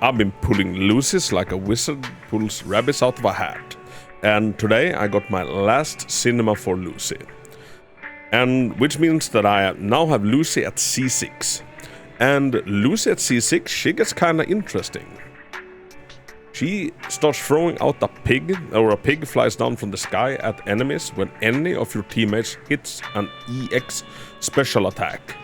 I've been pulling Lucy's like a wizard pulls rabbits out of a hat. And today I got my last cinema for Lucy. And which means that I now have Lucy at C6. And Lucy at C6, she gets kinda interesting. She starts throwing out a pig, or a pig flies down from the sky at enemies when any of your teammates hits an EX special attack.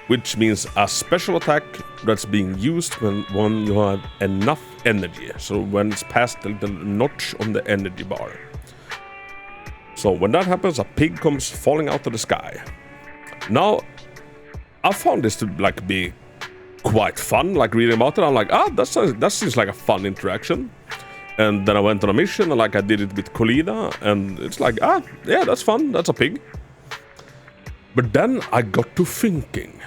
Which means a special attack that's being used when you have enough energy. So when it's past the little notch on the energy bar. So when that happens, a pig comes falling out of the sky. Now, I found this to like be quite fun, like reading about it. I'm like, that seems like a fun interaction. And then I went on a mission, and like I did it with Kolida, and it's like, yeah, that's fun, that's a pig. But then I got to thinking.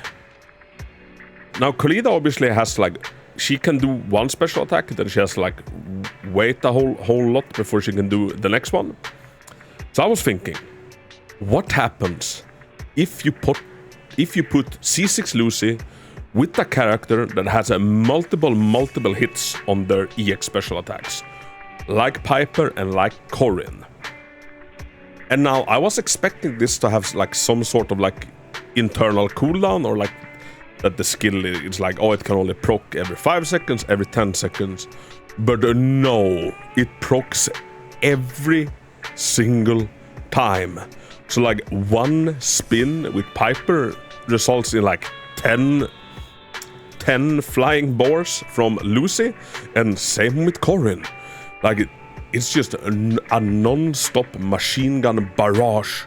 Now Kolida obviously has like, she can do one special attack, then she has to like wait a whole lot before she can do the next one. So I was thinking, what happens if you put C6 Lucy with a character that has a multiple hits on their EX special attacks, like Piper and like Corrin. And now I was expecting this to have like some sort of like internal cooldown, or like that the skill is like, oh, it can only proc every 5 seconds, every 10 seconds. But no, it procs every single time. So like one spin with Piper results in like 10 flying boars from Lucy, and same with Corrin. Like it's just a non-stop machine gun barrage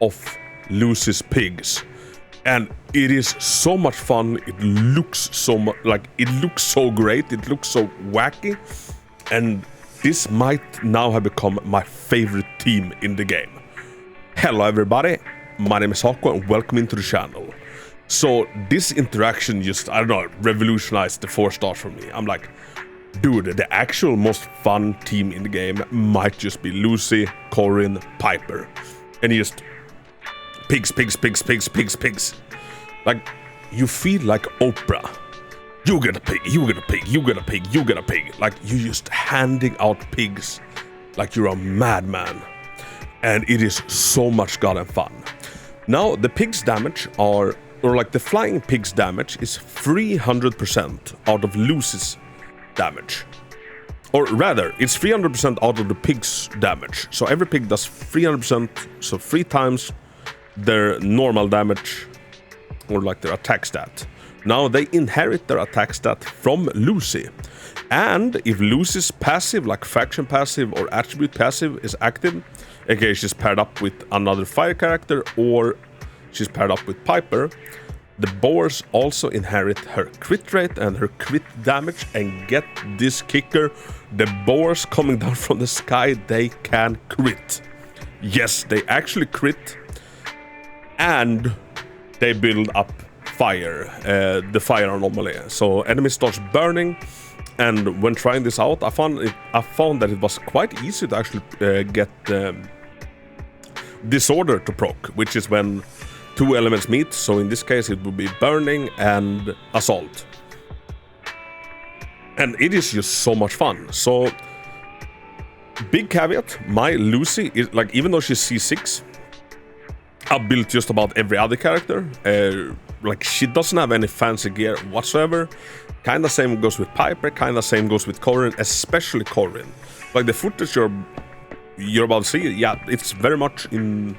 of Lucy's pigs. And it is so much fun. It looks so much like, it looks so great. It looks so wacky. And this might now have become my favorite team in the game. Hello everybody, my name is Hako and welcome into the channel. So this interaction just, I don't know, revolutionized the 4 stars for me. I'm like, dude, the actual most fun team in the game might just be Lucy, Corrin, Piper. And just pigs. Like, you feel like Oprah. You get a pig, you get a pig, you get a pig, you get a pig. Like, you're just handing out pigs like you're a madman. And it is so much goddamn fun. Now, the pig's damage or like the flying pig's damage is 300% out of Lucy's damage. Or rather, it's 300% out of the pig's damage. So every pig does 300%, so 3 times their normal damage, or like their attack stat. Now they inherit their attack stat from Lucy. And if Lucy's passive, like faction passive or attribute passive, is active, aka she's paired up with another fire character, or she's paired up with Piper, the boars also inherit her crit rate and her crit damage. And get this kicker, the boars coming down from the sky, they can crit. Yes, they actually crit. And they build up fire, the fire anomaly. So enemy starts burning, and when trying this out, I found that it was quite easy to actually get disorder to proc, which is when 2 elements meet. So in this case, it would be burning and assault, and it is just so much fun. So big caveat: my Lucy is like, even though she's C6. I built just about every other character. Like, she doesn't have any fancy gear whatsoever. Kinda same goes with Piper, kinda same goes with Corrin, especially Corrin. Like the footage you're about to see, yeah, it's very much in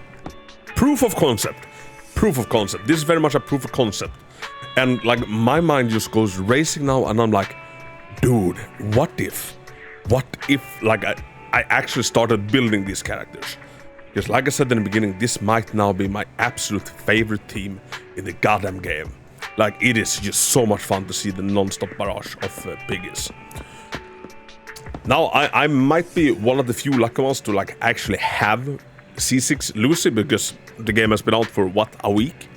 proof of concept. This is very much a proof of concept. And like my mind just goes racing now, and I'm like, dude, what if like I actually started building these characters? Because like I said in the beginning, this might now be my absolute favorite team in the goddamn game. Like, it is just so much fun to see the non-stop barrage of piggies. Now, I might be one of the few lucky ones to like actually have C6 Lucy, because the game has been out for, what, a week?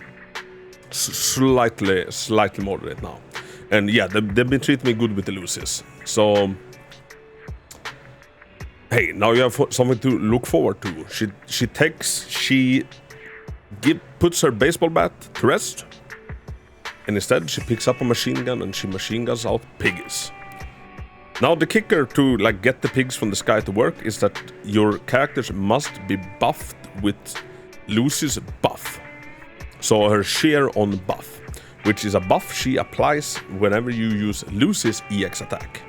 Slightly more than it now. And yeah, they've been treating me good with the Lucys. So hey, now you have something to look forward to. She puts her baseball bat to rest, and instead she picks up a machine gun and she machine guns out piggies. Now the kicker to like get the pigs from the sky to work is that your characters must be buffed with Lucy's buff. So her sheer on buff, which is a buff she applies whenever you use Lucy's EX attack.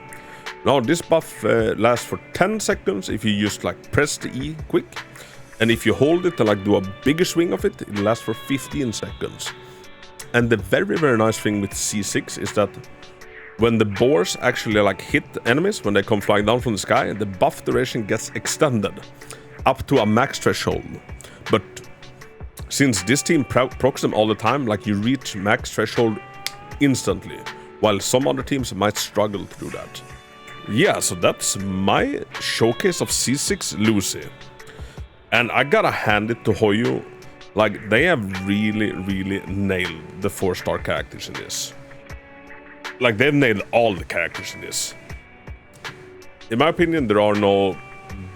Now this buff lasts for 10 seconds if you just like press the E quick, and if you hold it and like do a bigger swing of it, it lasts for 15 seconds. And the very nice thing with C6 is that when the boars actually like hit enemies when they come flying down from the sky, the buff duration gets extended up to a max threshold. But since this team procs them all the time, like you reach max threshold instantly, while some other teams might struggle to do that. Yeah, so that's my showcase of C6 Lucy. And I gotta hand it to Hoyo, like they have really nailed the 4-star characters in this. Like they've nailed all the characters in this. In my opinion, there are no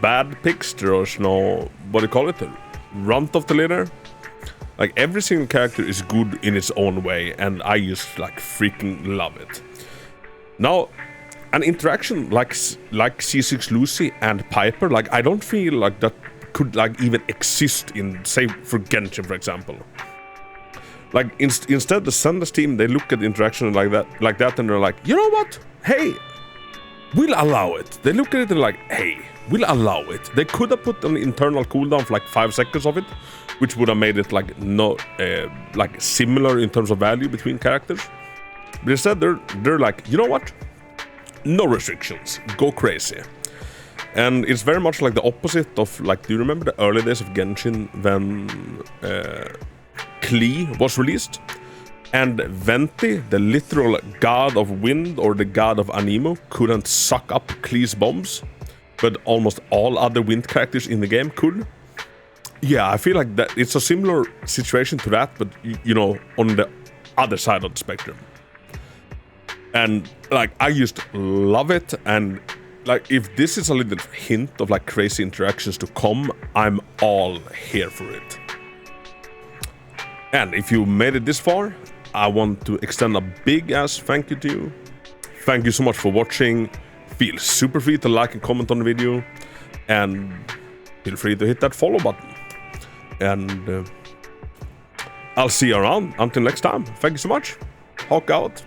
bad picks, there's no, what do you call it, runt of the litter. Like every single character is good in its own way, and I just like freaking love it. Now, an interaction like C6 Lucy and Piper, like I don't feel like that could like even exist in, say, for Genshin, for example. Like instead, the Zenless team, they look at the interaction like that, and they're like, you know what? Hey, we'll allow it. They look at it and like, hey, we'll allow it. They could have put an internal cooldown for like 5 seconds of it, which would have made it like no, like similar in terms of value between characters. But instead, they're like, you know what? No restrictions. Go crazy. And it's very much like the opposite of like, do you remember the early days of Genshin when Klee was released? And Venti, the literal god of wind or the god of Anemo, couldn't suck up Klee's bombs, but almost all other wind characters in the game could. Yeah, I feel like that it's a similar situation to that, but you know, on the other side of the spectrum. And like I just love it, and like if this is a little hint of like crazy interactions to come, I'm all here for it. And if you made it this far, I want to extend a big ass thank you to you. Thank you so much for watching. Feel super free to like and comment on the video, and feel free to hit that follow button. And I'll see you around. Until next time, thank you so much. Hawk out.